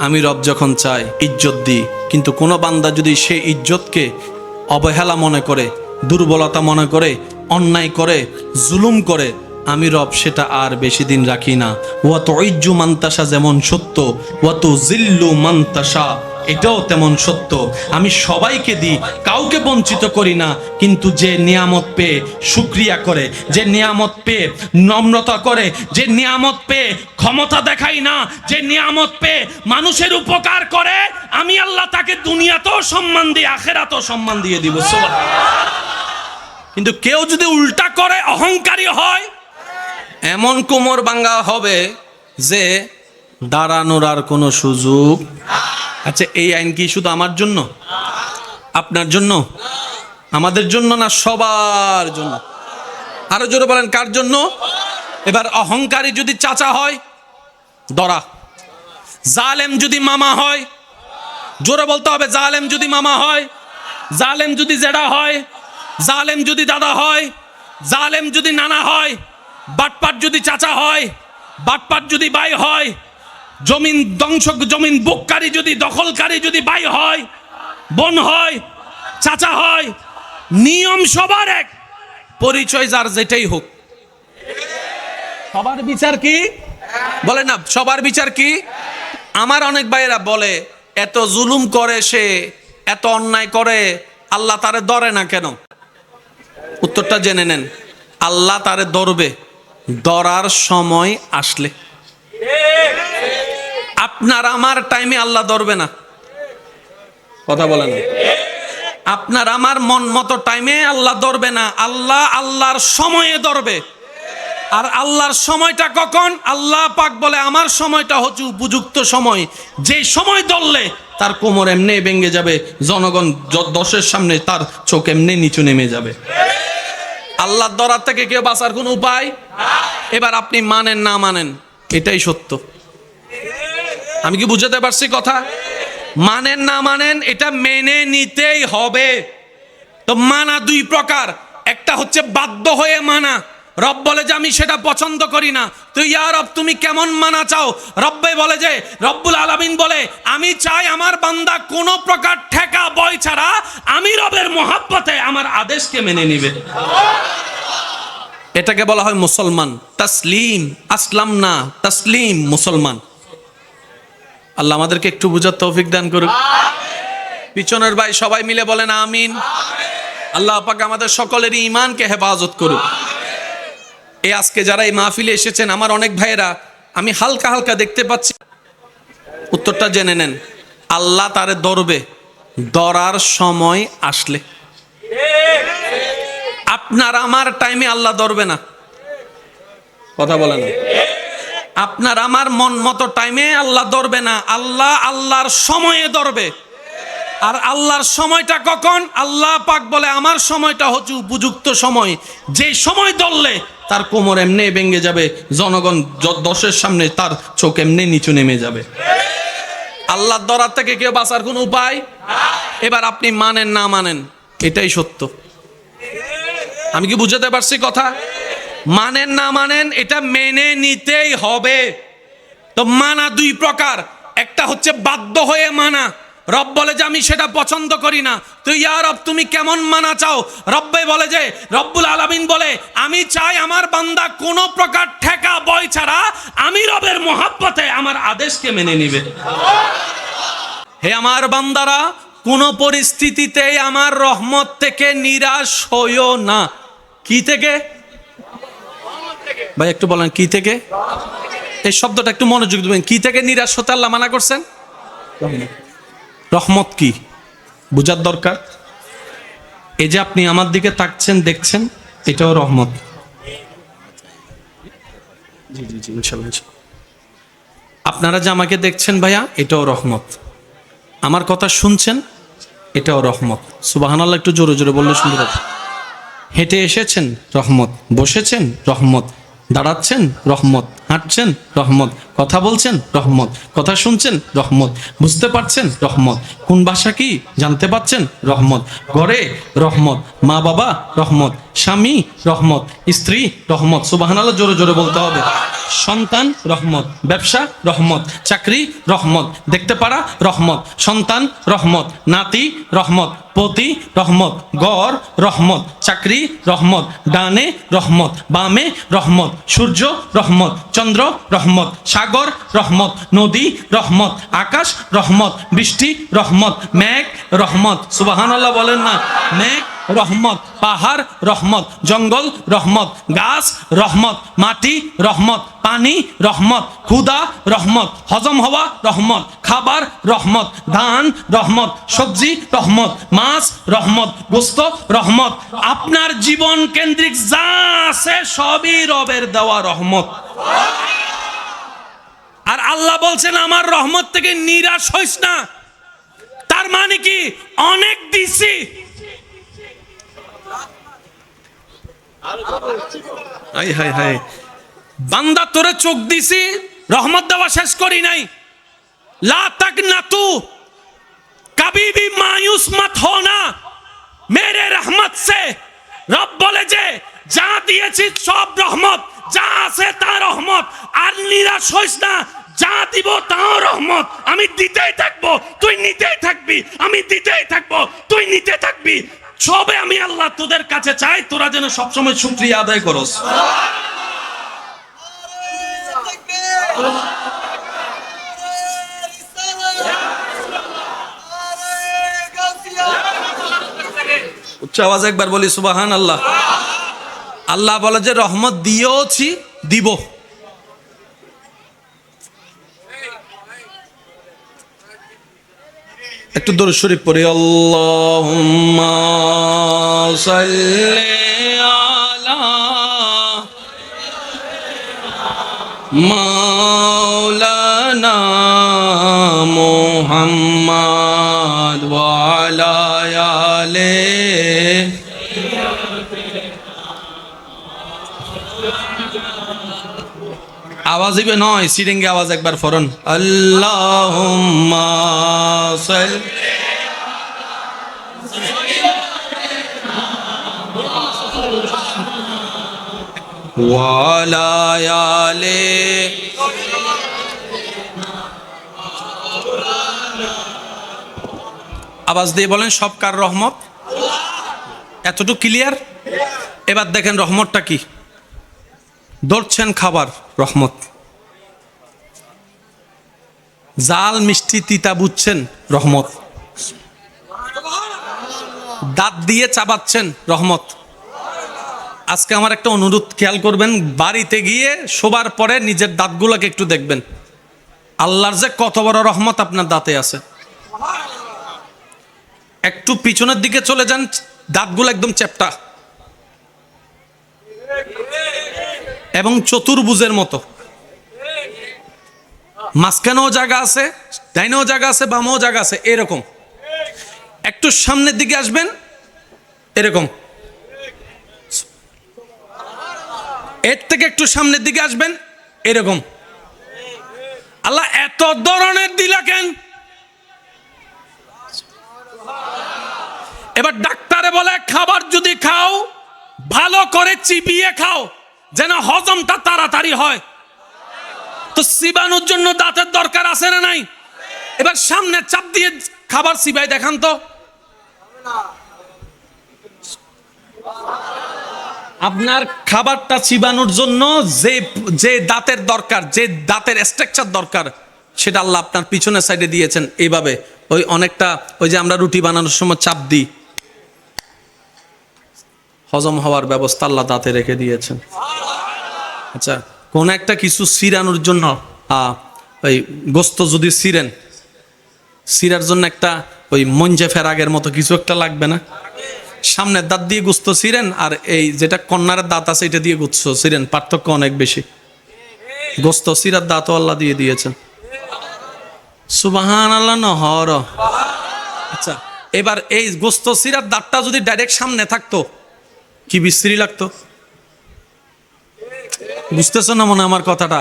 আমি রব যখন চাই ইজ্জত দিই, কিন্তু কোনো বান্দা যদি সে ইজ্জতকে অবহেলা মনে করে, দুর্বলতা মনে করে, অন্যায় করে, জুলুম করে, আমি রব সেটা আর বেশি দিন রাখি না। ওয়াত ইজ্জু মান্তাসা যেমন সত্য, ওয়াত জিল্লু মান্তাসা এটাও তেমন সত্য। আমি সবাইকে দিই, কাউকে বঞ্চিত করি না, কিন্তু যে নিয়ামত পেয়ে শুকরিয়া করে, যে নিয়ামত পেয়ে নম্রতা করে, যে নিয়ামত পেয়ে ক্ষমতা দেখাই না, যে নিয়ামত পেয়ে মানুষের উপকার করে, আমি আল্লাহ তাকে দুনিয়াতেও সম্মান দিই, আখিরাতেও সম্মান দিয়ে দিব। সুবহানাল্লাহ। কিন্তু কেউ যদি উল্টা করে, অহংকারী হয়, এমন কোমর ভাঙা হবে যে দাঁড়ানোর আর কোনো সুযোগ। আচ্ছা, এই আইন কি শুধু আমার জন্য, আপনার জন্য, আমাদের জন্য না সবার জন্য? আরো জোরে বলেন, কার জন্য? এবার অহংকারী যদি চাচা হয়, দরা। জালেম যদি মামা হয়, জোরে বলতে হবে, জালেম যদি মামা হয়, জালেম যদি জেঠা হয়, জালেম যদি দাদা হয়, জালেম যদি নানা হয়, বাটপাট যদি চাচা হয়, বাটপাট যদি ভাই হয়, জমিন ধ্বংস, জমিন বুককারী যদি, দখলকারী যদি ভাই হয়, বোন হয়, চাচা হয়, নিয়ম সবার এক, পরিচয় যার যেটাই হোক, সবার বিচার কি? বলে না, সবার বিচার কি? আমার অনেক ভাইয়েরা বলে, এত জুলুম করে সে, এত অন্যায় করে, আল্লাহ তারে ধরে না কেন? উত্তরটা জেনে নেন। আল্লাহ তারে ধরবে ধরার সময় আসলে। আপনার আমার টাইমে আল্লাহ ধরবে না। কথা বলেন, আপনার আমার মন মতো টাইমে আল্লাহ ধরবে না, আল্লাহ আল্লাহর সময়ে ধরবে। আর আল্লাহর সময়টা কখন? আল্লাহ পাক বলে, আমার সময়টা হচ্ছে উপযুক্ত সময়, যে সময় ধরলে তার কোমর এমনি ভেঙে যাবে, জনগণ দশের সামনে তার চোখ এমনি নিচু নেমে যাবে। আল্লাহর ধরার থেকে কেউ বাঁচার কোনো উপায়? এবার আপনি মানেন না মানেন, এটাই সত্য। আমি কি বুঝাতে পারছি কথা? মানেন না মানেন, এটা মেনে নিতেই হবে। তো মানা দুই প্রকার, একটা হচ্ছে বাধ্য হয়ে মানা। রব বলে যে আমি সেটা পছন্দ করি না, তো ইয়া রব তুমি কেমন মানা চাও? রব্বে বলে যে, রব্বুল আলামিন বলে, আমি চাই আমার বান্দা কোনো প্রকার ঠেকা বয় ছাড়া আমি রবের মহাব্বতে আমার আদেশকে মেনে নিবে। এটাকে বলা হয় মুসলমান। তাসলিম, আসলাম না, তাসলিম মুসলমান। আল্লাহ আমাদেরকে একটু বুঝার তৌফিক দান করুক। পিছনের ভাই সবাই মিলে বলেন আমিন। আল্লাহ পাক আমাদের সকলেরই ঈমানকে হেফাজত করুক। এই আজকে যারা এই মাহফিলে এসেছেন, আমার অনেক ভাইয়েরা আমি হালকা হালকা দেখতে পাচ্ছি, উত্তরটা জেনে নেন। আল্লাহ তারে ধরবে ধরার সময় আসলে। আপনার আমার টাইমে আল্লাহ ধরবে না। কথা বলেন, আপনার আমার মন মতো টাইমে আল্লাহ ধরবে না, আল্লাহ আল্লাহর সময়ে ধরবে। আর আল্লাহর সময়টা কখন? আল্লাহ পাক বলে, আমার সময়টা হচ্ছে উপযুক্ত সময়, যে সময় ধরলে তার কোমর এমনি ভেঙে যাবে, জনগণ দশের সামনে তার চোখ এমনি নিচু নেমে যাবে। আল্লাহর ধরার থেকে কেউ বাঁচার কোনো উপায়? এবার আপনি মানেন না মানেন, এটাই সত্য। আমি কি বুঝাতে পারছি কথা? মানেন না মানেন, এটা মেনে নিতেই হবে। তো মানা দুই প্রকার, একটা হচ্ছে বাধ্য হয়ে মানা। রব বলে যে আমি সেটা পছন্দ করি না, তো ইয়া রব তুমি কেমন মানা চাও? রব্বে বলে যে, রব্বুল আলামিন বলে, আমি চাই আমার বান্দা কোনো প্রকার ঠেকা বয় ছাড়া আমি রবের মহাব্বতে আমার আদেশকে মেনে নিবে। হে আমার বান্দারা, কোন পরিস্থিতিতেই আমার রহমত থেকে নিরাশ হইও না। কি থেকে? ভাই একটু বলেন, কি থেকে? এই শব্দটা একটু মনোযোগ দিবেন। কি থেকে নিরাশ হতে আল্লাহ মানা করছেন? রহমত কি বুঝার দরকার। এই যে আপনি আমার দিকে তাকছেন, দেখছেন, এটাও রহমত। জি জি জি, ইনশাআল্লাহ। আপনারা যে আমাকে দেখছেন ভাইয়া, এটাও রহমত। আমার কথা শুনছেন, এটাও রহমত। সুবহানাল্লাহ একটু জোরে জোরে বললে সুন্দর হবে। হেঁটে এসেছেন, রহমত। বসেছেন, রহমত। দাঁড়াচ্ছেন, রহমত। হাঁটছেন রহমত, কথা বলছেন রহমত, কথা শুনছেন রহমত, বুঝতে পারছেন রহমত, কোন ভাষা কি জানতে পারছেন রহমত, ঘরে রহমত, মা বাবা রহমত, স্বামী রহমত, স্ত্রী রহমত, সুবহানাল্লাহ জোরে জোরে বলতে হবে, সন্তান রহমত, ব্যবসা রহমত, চাকরি রহমত, দেখতে পারা রহমত, সন্তান রহমত, নাতি রহমত, পতি রহমত, গড় রহমত, চাকরি রহমত, ডানে রহমত, বামে রহমত, সূর্য রহমত, চন্দ্র রহমত, সাগর রহমত, নদী রহমত, আকাশ রহমত, বৃষ্টি রহমত, মেঘ রহমত, সুবহানাল্লাহ বলেন না, মেঘ রহমত, পাহাড় রহমত, জঙ্গল রহমত, গাছ রহমত, মাটি রহমত, পানি রহমত, ক্ষুধা রহমত, হজম হওয়া রহমত, খাবার রহমত, ধান রহমত, সবজি রহমত, মাছ রহমত, গোস্ত রহমত, আপনার জীবন কেন্দ্রিক যা আছে সবই রবের দেওয়া রহমত। আর আল্লাহ বলছেন আমার রহমত থেকে নিরাশ হইস না, তার মানে কি অনেক দিছি। হাই হাই হাই, বান্দা তোরে চোখ দিছি, রহমত দেওয়া শেষ করি নাই। লা তাকনাতু, কবি ভি মায়ুস মত হোনা মেরে রহমত সে। রব বলে যে যা দিয়েছি সব রহমত, যা আছে তা রহমত, আর নিরাশ হইস না, যা দিব তাও রহমত। আমি দিতেই থাকবো, তুই নিতেই থাকবি, আমি দিতেই থাকবো, তুই নিতে থাকবি। সবে আমি আল্লাহ তোদের কাছে চাই, তোরা যেন সবসময় শুকরিয়া আদায় করস। উচ্চ আওয়াজে একবার বলি সুবহানাল্লাহ। আল্লাহ বলে যে রহমত দিয়েওছি, দিব। একটু দরুদ শরীফ পড়ি। আল্লাহুম্মা সাল্লি আলা মাওলানা মুহাম্মদ ওয়া আলা আলিহি। আওয়াজ দিবে নয়, সিরিঙ্গে আওয়াজ একবার ফরন। আল্লাহুম্মা সাল্লি ওয়া আলা আলিহি। আওয়াজ দিয়ে বলেন সব কার রহমত? এতটুকু ক্লিয়ার? এবার দেখেন রহমতটা কি। ধরছেন খাবার রহমত, জাল মিষ্টি তিতা বুঝছেন রহমত, দাঁত দিয়ে চাবাচ্ছেন রহমত। আজকে আমার একটা অনুরোধ খেয়াল করবেন, বাড়িতে গিয়ে শোবার পরে নিজের দাঁতগুলোকে একটু দেখবেন, আল্লাহর যে কত বড় রহমত আপনার দাঁতে আছে। একটু পিছনের দিকে চলে যান, দাঁতগুলো একদম চ্যাপ্টা এবং চতুর্ভুজের মতো, মাঝখানেও জায়গা আছে, ডাইনেও জায়গা আছে, বামেও জায়গা আছে, এরকম। একটু সামনের দিকে আসবেন, এরকম। এর থেকে একটু সামনের দিকে আসবেন, এরকম। আল্লাহ এত ধরনের দিলা কেন? এবার ডাক্তারে বলে খাবার যদি খাও ভালো করে চিবিয়ে খাও, যেন হজমটা তাড়াতাড়ি হয়। তো চিবানোর জন্য দাঁতের দরকার আছে না নাই? এবার সামনে চাপ দিয়ে খাবার চিবাই দেখান তো। আপনার খাবারটা চিবানোর জন্য যে দাঁতের দরকার, যে দাঁতের স্ট্রাকচার দরকার, সেটা আল্লাহ আপনার পিছনের সাইডে দিয়েছেন এইভাবে। ওই অনেকটা ওই যে আমরা রুটি বানানোর সময় চাপ দিই, হজম হওয়ার ব্যবস্থা আল্লাহ দাঁতে রেখে দিয়েছেন। আচ্ছা, কোন একটা কিছু চিরানোর জন্য, ওই গোস্ত যদি চিরার জন্য একটা ওই মঞ্জে ফেরাগের মতো কিছু একটা লাগবে না? সামনের দাঁত দিয়ে গোস্ত চিরেন, আর এই যেটা কর্নারের দাঁত আছে এটা দিয়ে গোস্ত চিরেন, পার্থক্য অনেক বেশি। গোস্ত চিরার দাঁতও আল্লাহ দিয়ে দিয়েছেন। সুবহানাল্লাহ নহর। আচ্ছা, এবার এই গোস্ত চিরার দাঁতটা যদি ডাইরেক্ট সামনে থাকতো কি বিশ্রী লাগতো? বুঝতেছো না মনে আমার কথাটা?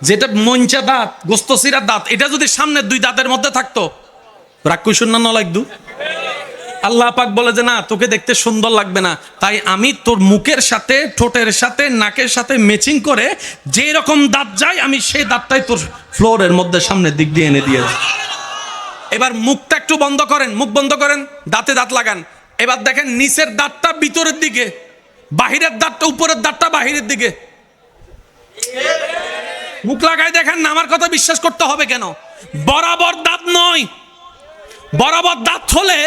যেটা মঞ্চা দাঁত, গোস্ত সিরার দাঁত, এটা যদি সামনের দুই দাঁতের মধ্যে থাকতো, রাগ কইসুন না লাগদু। আল্লাহ পাক বলে যে না, তোকে দেখতে সুন্দর লাগবে না, তাই আমি তোর মুখের সাথে, ঠোঁটের সাথে, নাকের সাথে ম্যাচিং করে যে রকম দাঁত যায়, আমি সেই দাঁতটাই তোর ফ্লোরের মধ্যে সামনের দিক দিয়ে এনে দিয়েছি। এবার মুখটা একটু বন্ধ করেন, মুখ বন্ধ করেন, দাঁতে দাঁত লাগান। এবার দেখেন নিচের দাঁতটা ভিতরের দিকে, বাহিরের দাঁতটা, উপরের দাঁতটা বাহিরের দিকে। মুখ লাগাই দেখেন না, আমার কথা বিশ্বাস করতে হবে কেন? বরাবর দাঁত নয়, বরাবর দাঁত হলে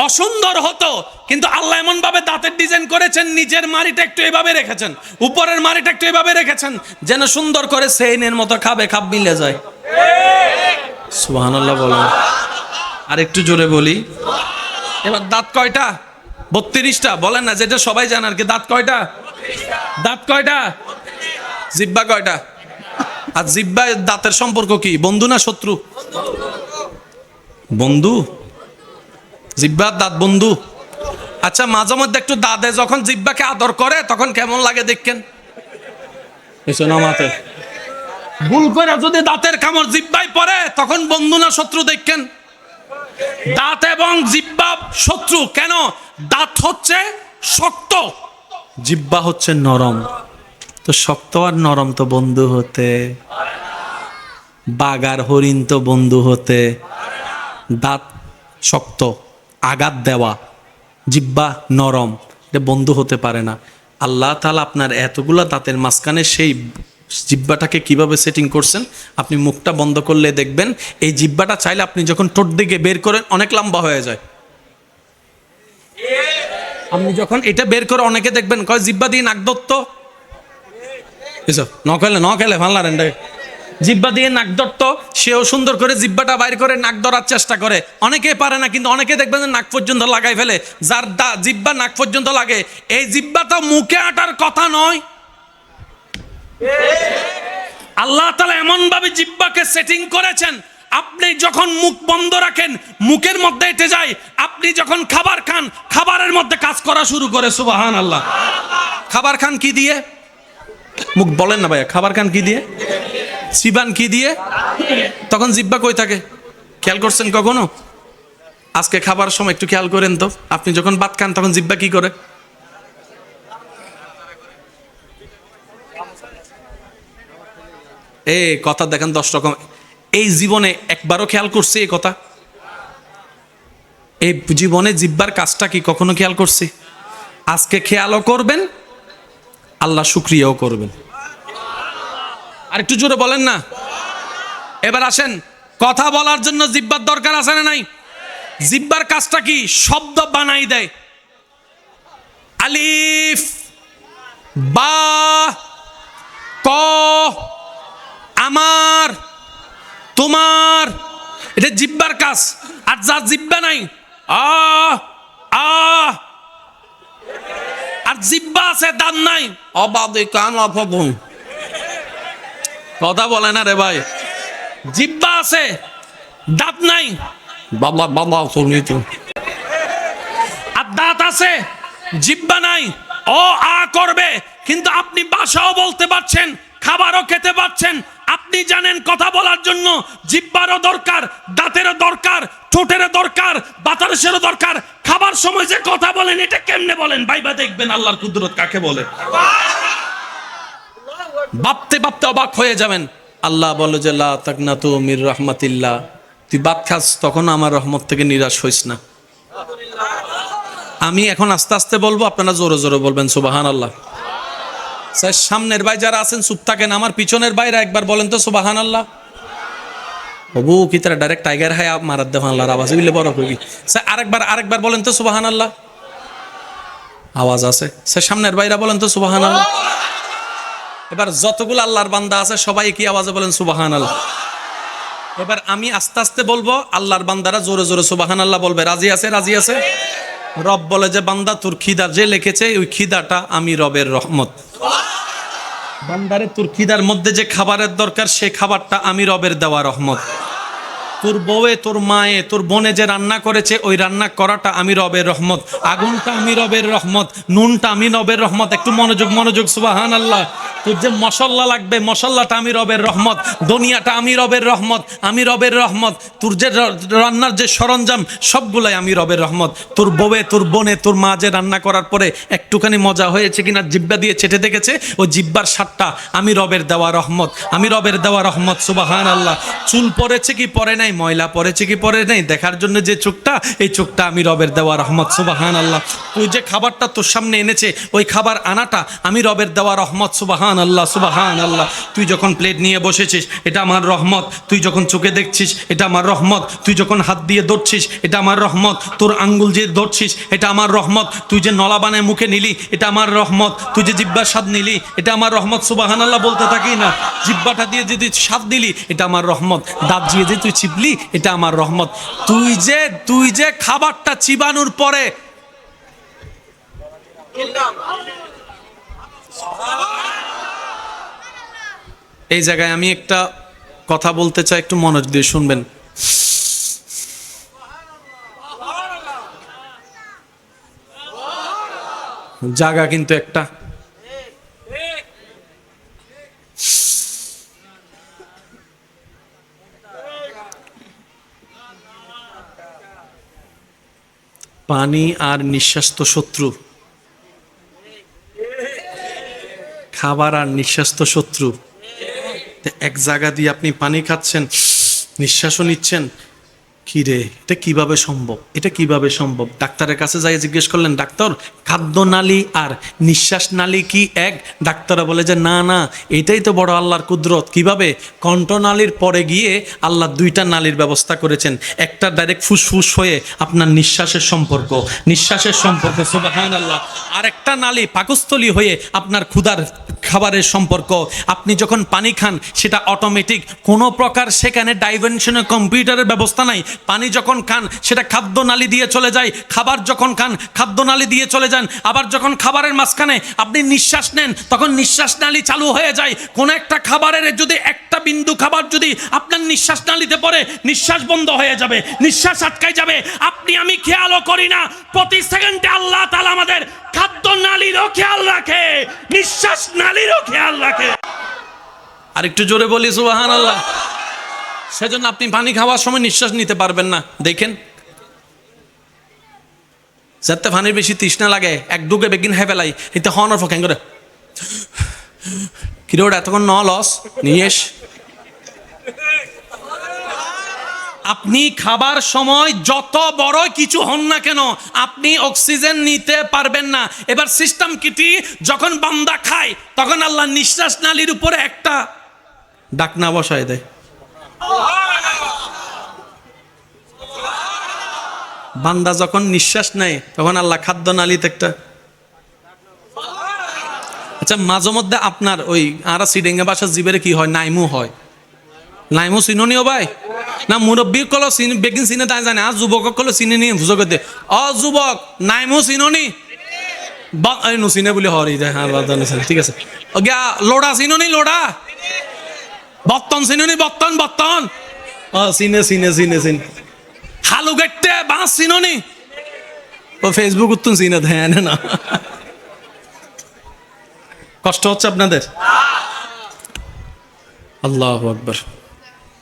অসুন্দর হতো, কিন্তু আল্লাহ এমন ভাবে দাঁতের ডিজাইন করেছেন, নিচের মাড়িটা একটু এভাবে রেখেছেন, উপরের মাড়িটা একটু এভাবে রেখেছেন, যেন সুন্দর করে সেইনের মতো খাবে খাপ মিলে যায়। সুবহানাল্লাহ বলেন। আর একটু জোরে বলি। এবার দাঁত কয়টা? 32টা। বলেন না, যেটা সবাই জানে আর কি। দাঁত কয়টা? দাঁত কয়টা? জিহ্বা কয়টা? আর জিহ্বা দাঁতের সম্পর্ক কি? বন্ধু না শত্রু? বন্ধু। জিহ্বার দাঁত বন্ধু। আচ্ছা, মাঝে মধ্যে একটু দাঁতে যখন জিহ্বাকে আদর করে তখন কেমন লাগে দেখেন? মাথে ভুল করে যদি দাঁতের কামড় জিহ্বায় পড়ে তখন বন্ধু না শত্রু দেখেন? দাঁত এবং জিহ্বা শত্রু কেন? দাঁত হচ্ছে শক্ত, জিহ্বা হচ্ছে নরম। তো শক্ত আর নরম তো বন্ধু হতে, বাঘ আর হরিণ তো বন্ধু হতে। দাঁত শক্ত, আঘাত দেওয়া, জিহ্বা নরম, এটা বন্ধু হতে পারে না। আল্লাহ তাআলা আপনার এতগুলা দাঁতের মাঝখানে সেই জিহ্বাটাকে কিভাবে সেটিং করছেন, আপনি মুখটা বন্ধ করলে দেখবেন এই জিহ্বাটা চাইলে আপনি যখন ঠোঁট দিকে বের করেন অনেক লম্বা হয়ে যায়। আপনি যখন এটা বের করে অনেকে দেখবেন কয় জিহ্বা দিয়ে নাক ধরতো, নখেলে ভাল্লা রেন্ডে জিহ্বা দিয়ে নাক ধরতো, সেও সুন্দর করে জিহ্বাটা বাইর করে নাক ধরার চেষ্টা করে। অনেকে পারে না, কিন্তু অনেকে দেখবেন যে নাক পর্যন্ত লাগাই ফেলে। যার জিহ্বা নাক পর্যন্ত লাগে, এই জিহ্বা তো মুখে আটার কথা নয়। আল্লাহ তাআলা এমন ভাবে জিহ্বাকে সেটিং করেছেন, আপনি যখন মুখ বন্ধ রাখেন মুখের মধ্যে এঁটে যায়, আপনি যখন খাবার খান খাবারের মধ্যে কাজ করা শুরু করে। সুবহানাল্লাহ। খাবার খান কি দিয়ে? মুখ বলেন না ভাইয়া, খাবার খান কি দিয়ে? চিবান কি দিয়ে? তখন জিহ্বা কই থাকে? খেয়াল করছেন কখনো? আজকে খাবার সময় একটু খেয়াল করেন তো, আপনি যখন ভাত খান তখন জিহ্বা কি করে? এই কথা দেখেন 10 রকম। এই জীবনে একবারও খেয়াল করছি এই কথা? এই জীবনে জিহ্বার কাজটা কি কখনো খেয়াল করছি? আজকে খেয়ালও করবেন, আল্লাহ শুকরিয়াও করবেন। আর একটু জোরে বলেন না। এবার আসেন, কথা বলার জন্য জিহ্বার দরকার আছে না নাই? জিহ্বার কাজটা কি? শব্দ বানাই দেয়। আলিফ, বা, ক, আমার, তোমার, এটা জিহ্বার কাজ। আর যার জিহ্বা নাই, আ আ, আর জিহ্বা আছে দাঁত নাই, অবাদে কান অপবন। কথা বলে না রে ভাই। জিহ্বা আছে দাঁত নাই, বাবা বাবা শুনি তো। আর দাঁত আছে জিহ্বা নাই, ও আ করবে, কিন্তু আপনি ভাষাও বলতে পারছেন, খাবারও খেতে পারছেন। আপনি জানেন কথা বলার জন্য জিহ্বারও দরকার, দাঁতেরও দরকার, ঠোঁটেরও দরকার, বাতাসেরও দরকার। খাবার সময় যে কথা বলেন এটা কেমনে বলেন ভাইবা দেখবেন আল্লাহর কুদরত কাকে বলে। ভাবতে ভাবতে অবাক হয়ে যাবেন। আল্লাহ বলে যে লা তাকনাতু মির রাহমাতিল্লাহ, তুই ভাত খাস তখন আমার রহমত থেকে নিরাশ হইস না। আমি এখন আস্তে আস্তে বলবো, আপনারা জোরে জোরে বলবেন সুবহানাল্লাহ। স্যার সামনের ভাই যারা আছেন চুপ থাকেন, আমার পিছনের ভাইরা একবার বলেন তো সুবহানাল্লাহ। হবু কি তারা ডাইরেক্ট টাইগার হায় মারাত দেওয়া আল্লাহর আওয়াজ বিলে বড় কই। স্যার আরেকবার বলেন তো সুবহানাল্লাহ। আওয়াজ আছে স্যার, সামনের ভাইরা বলেন তো সুবহানাল্লাহ। এবার যতগুলো আল্লাহর বান্দা আছে সবাই কি আওয়াজে বলেন সুবহানাল্লাহ। এবার আমি আস্তে আস্তে বলবো, আল্লাহর বান্দারা জোরে জোরে সুবহানাল্লাহ বলবে। রাজি আছে? রাজি আছে? রব বলে যে বান্দা তোর খিদা যে লিখেছে ওই খিদাটা আমি রবের রহমত। বান্দারে তোর খিদার মধ্যে যে খাবারের দরকার সে খাবারটা আমি রবের দেওয়া রহমত। তোর বউয়ে, তোর মায়ে, তোর বোনে যে রান্না করেছে, ওই রান্না করাটা আমি রবের রহমত, আগুনটা আমি রবের রহমত, নুনটা আমি রবের রহমত। একটু মনোযোগ, মনোযোগ, সুবহানাল্লাহ। তোর যে মশলা লাগবে, মশলাটা আমি রবের রহমত, দুনিয়াটা আমি রবের রহমত, আমি রবের রহমত। তোর যে রান্নার যে সরঞ্জাম, সবগুলাই আমি রবের রহমত। তোর বউয়ে, তোর বোনে, তোর মা যে রান্না করার পরে একটুখানি মজা হয়েছে কিনা জিব্বা দিয়ে চেটে দেখেছে, ওই জিব্বার স্বাদটা আমি রবের দেওয়া রহমত, আমি রবের দেওয়া রহমত। সুবহানাল্লাহ। চুল পড়েছে কি পরে নাই, ময়লা পড়েছে কি পরে নাই, দেখার জন্য যে চোখটা, এই চোখটা আমি রবের দেওয়া রহমত। সুবহানাল্লাহ। তুই যে খাবারটা তোর সামনে এনেছে, ওই খাবার আনাটা আমি রবের দেওয়া রহমত। সুবহানাল্লাহ, সুবহানাল্লাহ। তুই যখন প্লেট নিয়ে বসেছিস, এটা আমার রহমত। তুই যখন চোখে দেখছিস, এটা আমার রহমত। তুই যখন হাত দিয়ে ধরছিস, এটা আমার রহমত। তোর আঙ্গুল যে ধরছিস, এটা আমার রহমত। তুই যে নলা বানায় মুখে নিলি, এটা আমার রহমত। তুই যে জিব্বার স্বাদ নিলি, এটা আমার রহমত। সুবহানাল্লাহ বলতে থাকি না? জিব্বাটা দিয়ে যে তুই স্বাদ দিলি, এটা আমার রহমত। দাঁত দিয়ে যে তুই চিপলি, এটা আমার রহমত। তুই যে খাবারটা চিবানোর পরে এই জায়গায় আমি একটা কথা বলতে চাই, একটু মনোযোগ দিয়ে শুনবেন। জায়গা কিন্তু একটা, পানি আর নিঃশ্বাস তো শত্রু, খাবার আর নিঃশ্বাস তো শত্রু। এক জায়গা দিয়ে আপনি পানি খাচ্ছেন, নিঃশ্বাসও নিচ্ছেন, কি রে, এটা কিভাবে সম্ভব, এটা কিভাবে সম্ভব? ডাক্তারের কাছে যাই জিজ্ঞেস করলেন, ডাক্তার খাদ্য নালী আর নিঃশ্বাস নালী কি এক? ডাক্তাররা বলে যে না না, এটাই তো বড় আল্লাহর কুদরত। কিভাবে? কণ্ঠনালীর পরে গিয়ে আল্লাহ দুইটা নালীর ব্যবস্থা করেছেন। একটা ডাইরেক্ট ফুসফুস হয়ে আপনার নিঃশ্বাসের সম্পর্ক, নিঃশ্বাসের সম্পর্ক, সুবহানাল্লাহ। আর একটা নালী পাকস্থলী হয়ে আপনার ক্ষুধার খাবারের সম্পর্ক। আপনি যখন পানি খান, সেটা অটোমেটিক, কোনো প্রকার সেখানে ডাইভেনশনের কম্পিউটারের ব্যবস্থা নাই। পানি যখন খান, সেটা খাদ্য নালী দিয়ে চলে যায়। খাবার যখন খান, খাদ্য নালী দিয়ে চলে যান। আবার যখন খাবারের মাঝখানে আপনি নিঃশ্বাস নেন, তখন নিঃশ্বাস নালী চালু হয়ে যায়। কোন একটা খাবারের যদি একটা বিন্দু খাবার যদি আপনার নিঃশ্বাস নালীতে পড়ে, নিঃশ্বাস বন্ধ হয়ে যাবে, নিঃশ্বাস আটকায় যাবে। আপনি আমি খেয়ালও করি না, প্রতি সেকেন্ডে আল্লাহ তাআলা আমাদের খাদ্য নালীরও খেয়াল রাখে, নিঃশ্বাস নালীরও খেয়াল রাখে। আর একটু জোরে বলি সুবহানাল্লাহ। সেজন্য আপনি পানি খাওয়ার সময় নিঃশ্বাস নিতে পারবেন না। দেখেন, যাতে পানির বেশি তৃষ্ণা লাগে, এক ডুবে বেগিন হয়ে ফেলাই, এতে হনর ফকেন করে কিরে ওটা এতক্ষণ ন লস নিয়েস। আপনি খাবার সময় যত বড় কিছু হন না কেন, আপনি অক্সিজেন নিতে পারবেন না। এবার সিস্টেম কিটি, যখন বান্দা খায়, তখন আল্লাহ নিঃশ্বাস নালীর উপরে একটা ডাকনা বসায় দেয়। বান্দা যখন নিঃশ্বাস নেয়, তখন আল্লাহ খাদ্য নালীতে একটা। আচ্ছা, মাঝে মধ্যে আপনার ওই আর সিডেঙ্গে বাসার জীবের কি হয়, নাইমু হয়। নাইমু চিনুনিও ভাই না, মুরব্বী কলো বেগিন চিনে তাই জানে, আর যুবক কলো চিনি নি বুঝো করতে। যুবক নাইমু চিনুনি নুচিনে বুলি হরি যায়। হ্যাঁ, ঠিক আছে। লোড়া চিনুনি, লোড়া বর্তন চিনুনি, বর্তন বর্তন চিনে চিনে চিনে চিনে। হালু গেটে বাঁশ চিনুনি, ও ফেসবুক উত্তুন চিনে দেয় না। কষ্ট হচ্ছে আপনাদের? আল্লাহু আকবার।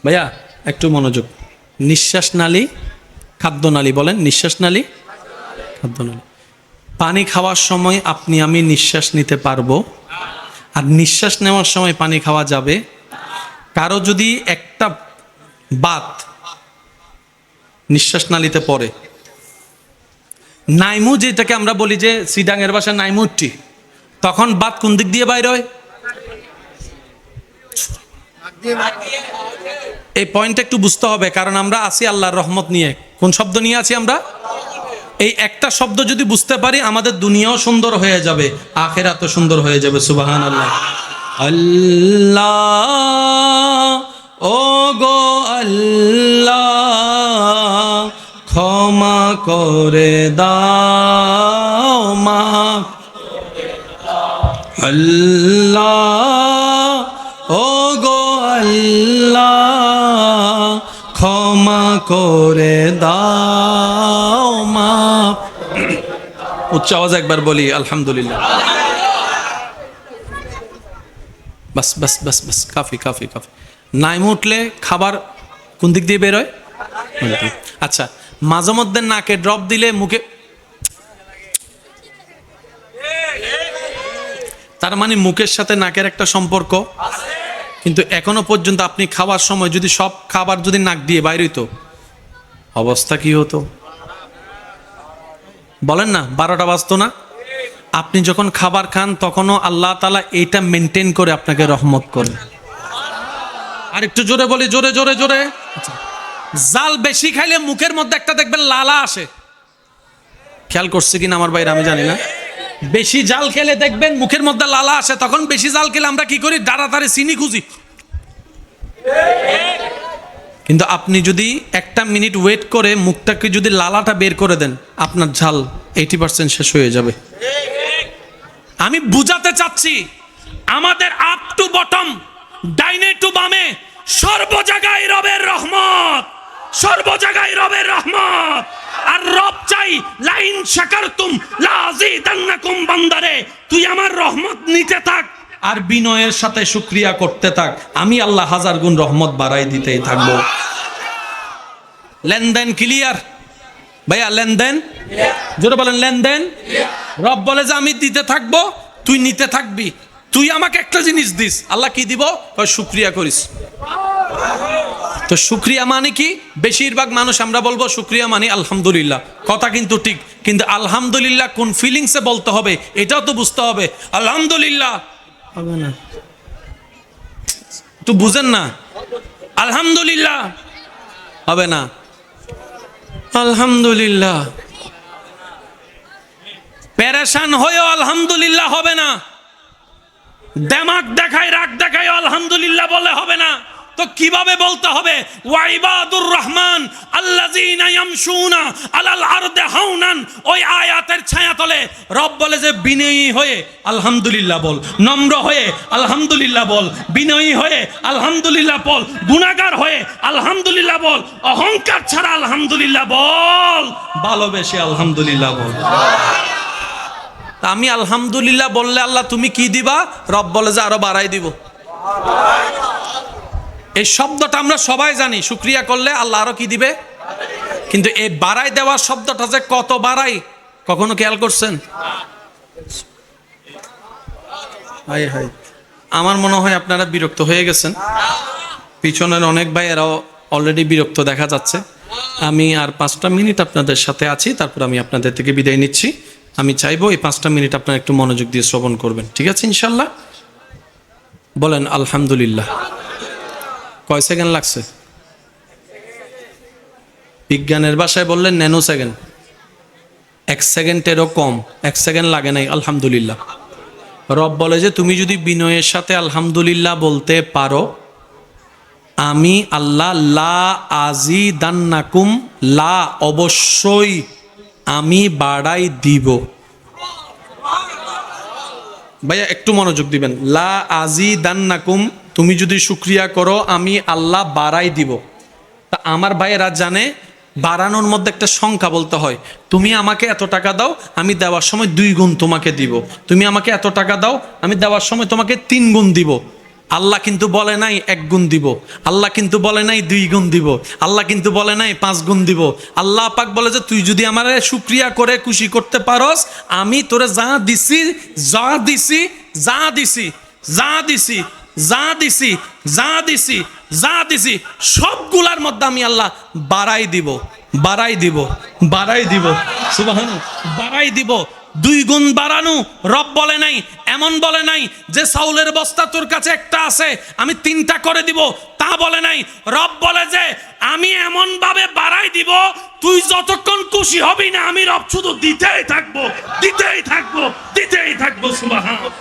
ভাইয়া একটু মনোযোগ। নিঃশ্বাস নালী, খাদ্য নালী, বলেন নিঃশ্বাস নালী, খাদ্য নালী। পানি খাওয়ার সময় আপনি আমি নিঃশ্বাস নিতে পারবো, আর নিঃশ্বাস নেওয়ার সময় পানি খাওয়া যাবে। কারো যদি একটা বাত নিঃশ্বাস নালীতে পড়ে, নাইমু যেটাকে আমরা বলি যে সিডাঙের ভাষায় নাইমুটি, তখন বাত কোন দিক দিয়ে বাইর হয়? এই পয়েন্টটা একটু বুঝতে হবে, কারণ আমরা আছি আল্লাহর রহমত নিয়ে। কোন শব্দ নিয়ে আছি আমরা? এই একটা শব্দ যদি বুঝতে পারি, আমাদের দুনিয়াও সুন্দর হয়ে যাবে, আখিরাতও সুন্দর হয়ে যাবে। সুবহানাল্লাহ। আল্লাহ, ও গো আল্লাহ, ক্ষমা করে দাও, মাফ আল্লাহ, ও গো আল্লাহ, ক্ষমা করে দাও মাফ। উচ্চ আওয়াজ একবার বলি আলহামদুলিল্লাহ। বাস বাস বাস বাস, কাফি কাফি কাফি। নাইম উঠলে খাবার কোন দিক দিয়ে বেরোয়? আচ্ছা, মাঝে মধ্যে নাকে ড্রপ দিলে মুখে, তার মানে মুখের সাথে নাকের একটা সম্পর্ক। কিন্তু এখনো পর্যন্ত আপনি খাওয়ার সময় যদি সব খাবার যদি নাক দিয়ে বাইরে হইতো, অবস্থা কি হতো বলেন না? 12টা বাজতো না? আপনি যখন খাবার খান তখনও আল্লাহ তাআলা এইটা মেনটেন করে আপনাকে রহমত করে। আর একটু জোরে বলি, জোরে জোরে জোরে। জাল বেশি খাইলে মুখের মধ্যে একটা দেখবেন লালা আসে, খেয়াল করছে কিনা আমার ভাইরা আমি জানি না। বেশি জাল খেলে দেখবেন মুখের মধ্যে লালা আসে। তখন বেশি জাল খেলে আমরা কি করি? দাঁড়াতাড়ি চিনি খুঁজি। কিন্তু আপনি যদি 1টা মিনিট ওয়েট করে মুখটাকে যদি লালাটা বের করে দেন, আপনার ঝাল 80% শেষ হয়ে যাবে। আমি বুঝাতে চাচ্ছি, আমাদের আপ টু বটম, ডাইনে টু বামে, সর্ব জায়গায় রবের রহমত, সর্ব জায়গায় রবের রহমত। আর রব চাই লাইন শাকারতুম লাযিদান্নাকুম, বান্দারে তুই আমার রহমত নিতে থাক আর বিনয়ের সাথে শুকরিয়া করতে থাক, আমি আল্লাহ 1000 গুণ রহমত বাড়াই দিতেই থাকবো। লেনদেন ক্লিয়ার ভাইয়া? লেনদেন জোরে বলেন, লেনদেন। রব বলে যে আমি দিতে থাকবো, তুই নিতে থাকবি। তুই আমাকে একটা জিনিস দিস, আল্লাহ কি দিব? শুকরিয়া করিস। তো শুকরিয়া মানে কি? বেশিরভাগ মানুষ আমরা বলবো শুকরিয়া মানে আলহামদুলিল্লাহ, কথা কিন্তু ঠিক। কিন্তু আলহামদুলিল্লাহ কোন ফিলিংসে বলতে হবে এটাও তো বুঝতে হবে। আলহামদুলিল্লাহ হবে না, একটু বুঝেন না? আলহামদুলিল্লাহ হবে না, আলহামদুলিল্লাহ। পেরেশান হয়েও আলহামদুলিল্লাহ হবে না, দেমাগ দেখায় রাগ দেখায় আলহামদুলিল্লাহ বলে হবে না। তো কিভাবে বলতে হবে? ওয়াইবাদুর রহমান আল্লাযীনা ইয়ামশুনা আলাল আরদি হাওনান, ওই আয়াতের ছায়াতলে রব বলে যে বিনয়ী হয়ে আলহামদুলিল্লাহ বল, নম্র হয়ে আলহামদুলিল্লাহ বল, বিনয়ী হয়ে আলহামদুলিল্লাহ বল, গুনাহগার হয়ে আলহামদুলিল্লাহ বল, অহংকার ছাড়া আলহামদুলিল্লাহ বল, ভালোবেসে আলহামদুলিল্লাহ বল। আমি আলহামদুলিল্লাহ বললে আল্লাহ তুমি কি দিবা? রব বলে যে আরো বাড়াই দিব। এই শব্দটা আমরা সবাই জানি, শুকরিয়া করলে আল্লাহ আরো কি দিবে। কিন্তু এই বাড়াই দেওয়ার শব্দটা যে কত বাড়াই কখনো খেয়াল করছেন? হাই হাই, আমার মনে হয় আপনারা বিরক্ত হয়ে গেছেন। পিছনের অনেক ভাইয়েরাও অলরেডি বিরক্ত দেখা যাচ্ছে। আমি আর 5টা মিনিট আপনাদের সাথে আছি, তারপর আমি আপনাদের থেকে বিদায় নিচ্ছি। আমি চাইবো এই 5টা মিনিট আপনারা একটু মনোযোগ দিয়ে শ্রবণ করবেন, ঠিক আছে ইনশাল্লাহ? বলেন আলহামদুলিল্লাহ। কয় সেকেন্ড লাগছে? বিজ্ঞানের ভাষায় বললেন ন্যানো সেকেন্ড, 1 সেকেন্ডেরও কম, 1 সেকেন্ড লাগে নাই। আলহামদুলিল্লাহ। রব বলে যে তুমি যদি বিনয়ের সাথে আলহামদুলিল্লাহ বলতে পারো, আমি আল্লাহ লা আজিদান্নাকুম, লা অবশ্যই আমি বাড়াই দিব। ভাইয়া একটু মনোযোগ দিবেন। লা আজিদান্নাকুম, তুমি যদি শুকরিয়া করো আমি আল্লাহ বাড়াই দিব। তা আমার ভাইয়েরা জানে বাড়ানোর মধ্যে একটা সংখ্যা বলতে হয়। তুমি আমাকে এত টাকা দাও, আমি দেওয়ার সময় 2 গুণ তোমাকে দিব। তুমি আমাকে এত টাকা দাও, আমি দেওয়ার সময় তোমাকে 3 গুণ দিব। আল্লাহ কিন্তু বলে নাই 1 গুণ দিব, আল্লাহ কিন্তু বলে নাই 2 গুণ দিব, আল্লাহ কিন্তু বলে নাই 5 গুণ দিব। আল্লাহ পাক বলে যে তুই যদি আমার শুকরিয়া করে খুশি করতে পারস, আমি তোরে যা দিছি যা দিছি যা দিছি যা দিছি যা দিছি যা দিছি যা দিছি সবগুলার মধ্যে আমি আল্লাহ বাড়াই দিব, বাড়াই দিব, বাড়াই দিব। সুবহানাল্লাহ, বাড়াই দিব। 2 গুণ বাড়ানো রব বলে নাই, এমন বলে নাই যে চাউলের বস্তা তোর কাছে একটা আছে আমি 3টা করে দিব, তা বলে নাই। রব বলে যে আমি এমন ভাবে বাড়াই দিব তুই যতক্ষণ খুশি হবি না, আমি রব শুধু দিতেই থাকবো, দিতেই থাকবো, দিতেই থাকবো। সুবহানাল্লাহ।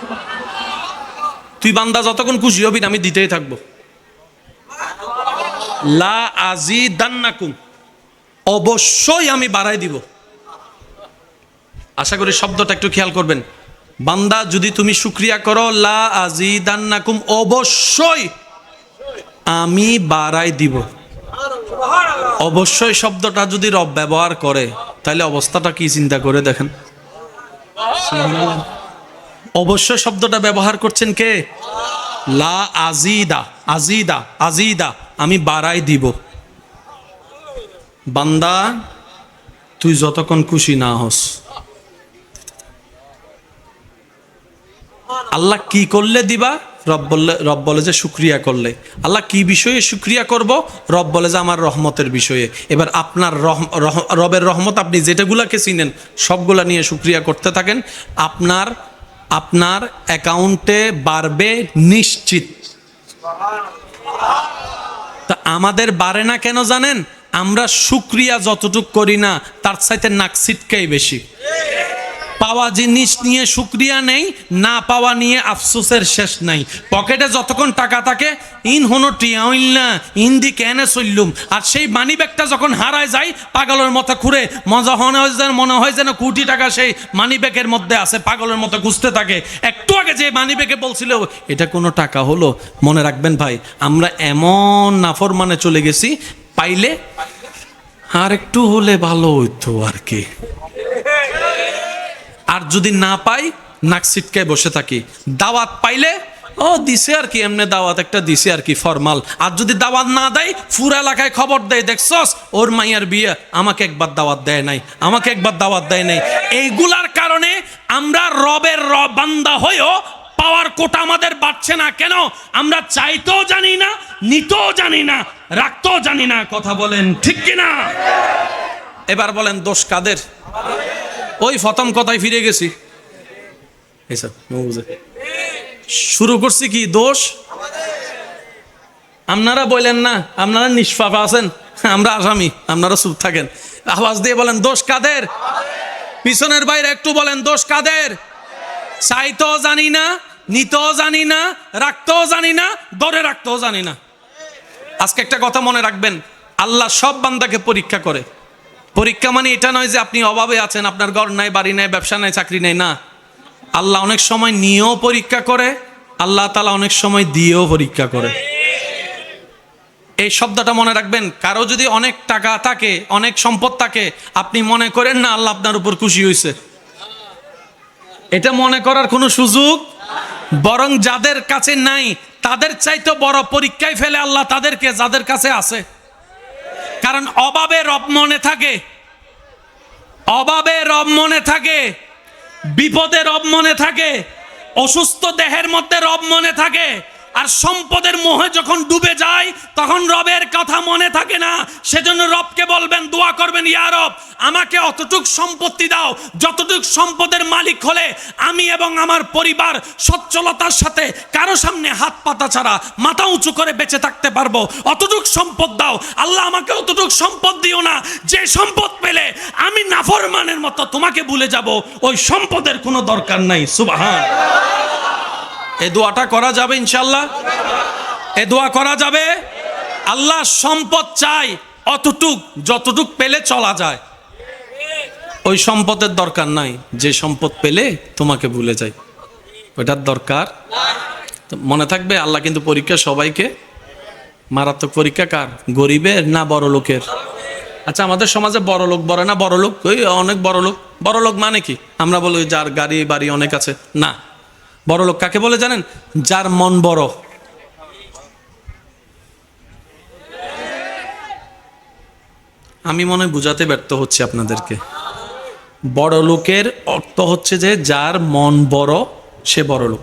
তুই বান্দা যতক্ষণ খুশি হবি না, আমি দিতেই থাকবো। লা আজিদান্নাকুম, অবশ্যই আমি বাড়াই দিব। আশা করি শব্দটা একটু খেয়াল করবেন। বান্দা যদি তুমি শুকরিয়া করো, লা আজিদান্নাকুম, অবশ্যই আমি বাড়াই দিব। অবশ্যই শব্দটা যদি রব ব্যবহার করে তাহলে অবস্থাটা কি চিন্তা করে দেখেন। অবশ্যই শব্দটা ব্যবহার করছেন কে? লা আজিদা, আজিদা, আজিদা, আমি বাড়াই দিব। বান্দা তুই যতক্ষণ খুশি না হস, আল্লাহ কি করলে দিবা? রব বলে যে শুকরিয়া করলে। আল্লাহ কি বিষয়ে শুকরিয়া করব? রব বলে যে আমার রহমতের বিষয়ে। এবার আপনার রবের রহমত আপনি যেটাগুলাকে চিনেন সবগুলা নিয়ে শুকরিয়া করতে থাকেন, আপনার অ্যাকাউন্টে বাড়বে নিশ্চিত। তা আমাদের বাড়ে না কেন জানেন? আমরা শুকরিয়া যতটুক করি না তার চাইতে নাক ছিটকাই বেশি। পাওয়া জিনিস নিয়ে শুকরিয়া নেই, না পাওয়া নিয়ে আফসোসের শেষ নাই। পকেটে যতক্ষণ টাকা থাকে ইন হনো টিয়া হইল না, ইন্দি কেনে চললুম, আর সেই মানি ব্যাগটা যখন হারায় যায় পাগলের মতো ঘুরে মনে হয় যেন কোটি টাকা সেই মানি ব্যাগের মধ্যে আছে, পাগলের মতো খুঁজতে থাকে। একটু আগে যে মানি ব্যাগে বলছিল এটা কোনো টাকা হলো? মনে রাখবেন ভাই, আমরা এমন নাফরমানে চলে গেছি, পাইলে আর একটু হলে ভালো হইতো আর কি, আর যদি না পাই নাক ছিটকায় বসে থাকি। দাওয়াত পাইলে ও দিছে আর কি, এমনি দাওয়াত একটা দিছে আর কি ফরমাল। আর যদি দাওয়াত না দেয় পুরো এলাকায় খবর দেয়, দেখছস ওর মাইয়ার বিয়ে, আমাকে একবার দাওয়াত দেয় নাই, আমাকে একবার দাওয়াত দেয় নাই। এইগুলার কারণে আমরা রবের বান্দা হয়েও পাওয়ার কোটা আমাদের বাড়ছে না। কেন? আমরা চাইতেও জানি না, নিতেও জানি না, রাখতেও জানি না। কথা বলেন ঠিক কিনা? এবার বলেন দোষ কাদের? ওই প্রথম কথায় ফিরে গেছি, শুরু করছি কি দোষ? আপনারা বলেন না, আপনারা নিষ্পাপ আছেন, আমরা আসামি, আপনারা চুপ থাকেন। আওয়াজ দিয়ে বলেন দোষ কাদের? পিছনের বাইরে একটু বলেন দোষ কাদের? চাইতেও জানি না, নিতেও জানি না, রাখতেও জানি না, ধরে রাখতেও জানি না। আজকে একটা কথা মনে রাখবেন, আল্লাহ সব বান্দাকে পরীক্ষা করে। পরীক্ষা মানে এটা নয় যে আপনি অভাবে আছেন, আপনার ঘর নাই, বাড়ি নাই, ব্যবসা নাই, চাকরি নাই, না। আল্লাহ অনেক সময় নিয়েও পরীক্ষা করে, আল্লাহ তাআলা অনেক সময় দিয়েও পরীক্ষা করে। এই শব্দটা মনে রাখবেন। কারো যদি অনেক টাকা থাকে, অনেক সম্পদ থাকে, আপনি মনে করেন না আল্লাহ আপনার উপর খুশি হয়েছে, এটা মনে করার কোনো সুযোগ। বরং যাদের কাছে নাই তাদের চাইতে বড় পরীক্ষায় ফেলে আল্লাহ তাদেরকে, যাদের কাছে আছে। কারণ অভাবে রব মনে থাকে, অভাবে রব মনে থাকে, বিপদে রব মনে থাকে, অসুস্থ দেহের মধ্যে রব মনে থাকে। আর সম্পদের মোহে যখন ডুবে যায় তখন রবের কথা মনে থাকে না। সেজন্য রবকে বলবেন, দোয়া করবেন, ইয়া রব আমাকে অতটুক সম্পত্তি দাও যতটুক সম্পদের মালিক হলে আমি এবং আমার পরিবার সচ্ছলতার সাথে কারো সামনে হাত পাতা ছাড়া মাথা উঁচু করে বেঁচে থাকতে পারবো, অতটুক সম্পদ দাও। আল্লাহ আমাকে অতটুক সম্পদ দিও না যে সম্পদ পেলে আমি নাফরমানের মতো তোমাকে ভুলে যাব, ওই সম্পদের কোনো দরকার নাই। সুবহান। এই দোয়াটা করা যাবে ইনশাআল্লাহ? এই দোয়া করা যাবে? আল্লাহ সম্পদ চাই অতটুক যতটুক পেলে চলা যায়, ওই সম্পদের দরকার নাই যে সম্পদ পেলে তোমাকে ভুলে যায়, ওটার দরকার। মনে থাকবে আল্লাহ কিন্তু পরীক্ষা সবাইকে। মারাত্মক পরীক্ষা কার? গরিবের না বড় লোকের? আচ্ছা আমাদের সমাজে বড় লোক বলে না, বড় লোক ওই অনেক বড় লোক। বড় লোক মানে কি? আমরা বলি যার গাড়ি বাড়ি অনেক আছে, না। বড় লোক কাকে বলে জানেন? যার মন বড়। আমি মনে হয় বুঝাতে ব্যর্থ হচ্ছে আপনাদেরকে। বড় লোকের অর্থ হচ্ছে যে যার মন বড় সে বড় লোক।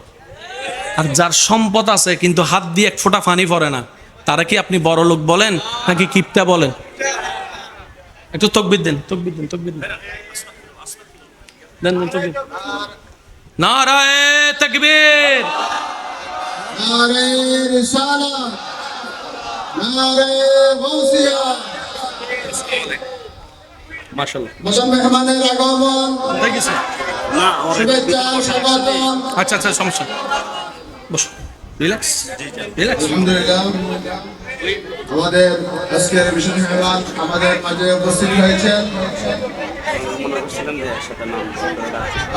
আর যার সম্পদ আছে কিন্তু হাত দিয়ে এক ফোঁটা পানি পড়ে না, তারা কি আপনি বড় লোক বলেন নাকি কিপটা বলেন? একটু তাকবীর দেন, তাকবীর দেন, তাকবীর দেন, দেন তাকবীর। নারায়ে তাকবীর, নারায়ে রিসালাত, নারায়ে গাউসিয়া। মাশাআল্লাহ। মহান মেহমানের আগমন দেখিস না, শুভেচ্ছা স্বাগতম। আচ্ছা আচ্ছা, সমস্যা, বসো, রিল্যাক্স রিল্যাক্স। আলহামদুলিল্লাহ, আমাদের আজকের বিশেষ মেহমান আমাদের মাঝে উপস্থিত হয়েছেন।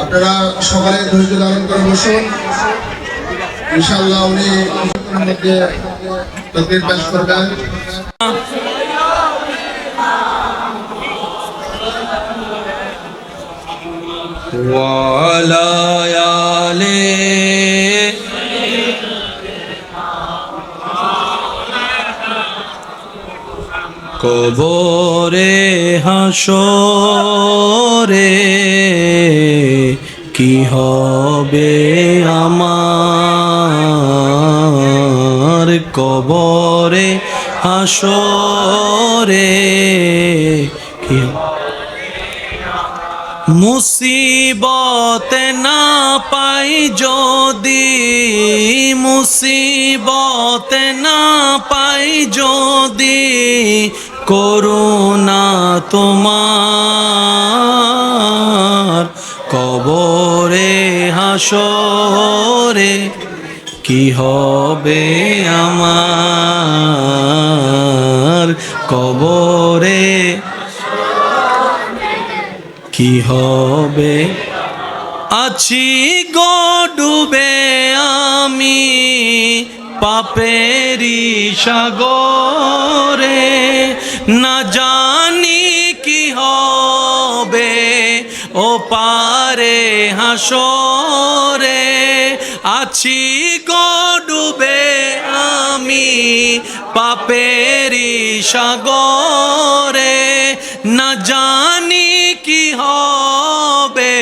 আপনারা সকালে ধৈর্য ধারণ করে বসুন, ইনশাআল্লাহ উনি কিছুক্ষণের মধ্যে তাকবীর পেশ করবেন। وعلى آله কবরে হাসরে কি হবে আমার, কবরে হাসরে কি মুসিবত না পাই যদি, মুসিবত না পাই যদি, করুণা তোমার, কবরে হাসরে কি হবে আমার, কবরে কি হবে। আছি গো ডুবে আমি পাপেরি সাগরে, না জানি কি হবে ও পারে হাসরে। আছি গো ডুবে আমি পাপেরি সাগরে, না জানি কি হবে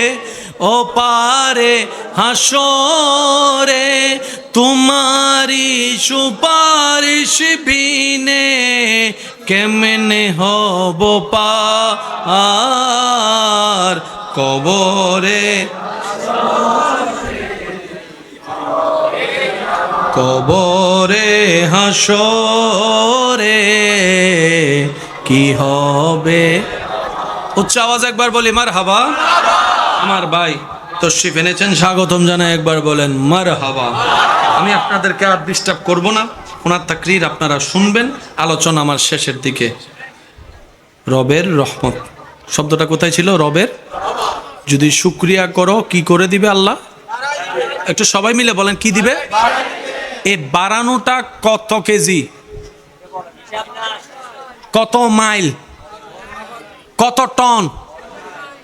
ও পারে হাসরে। তোমারি সুপারিশ বিনে কেমনে হব পার, কবরে কবরে হাসরে কি হবে। উচ্চ আওয়াজ একবার বলি মারহাবা। আমার ভাই তশরিফ এনেছেন, স্বাগতম জানাই, একবার বলেন মারহাবা। আমি আপনাদেরকে আর ডিস্টার্ব করব না, ওনার তাকরীর আপনারা শুনবেন। আলোচনা আমার শেষের দিকে। রবের রহমত শব্দটা কোথায় ছিল? রবের, যদি শুকরিয়া করো কি করে দিবে আল্লাহ? একটু সবাই মিলে বলেন কি দিবে? এই বাড়ানোটা কত কেজি, কত মাইল, কত টন?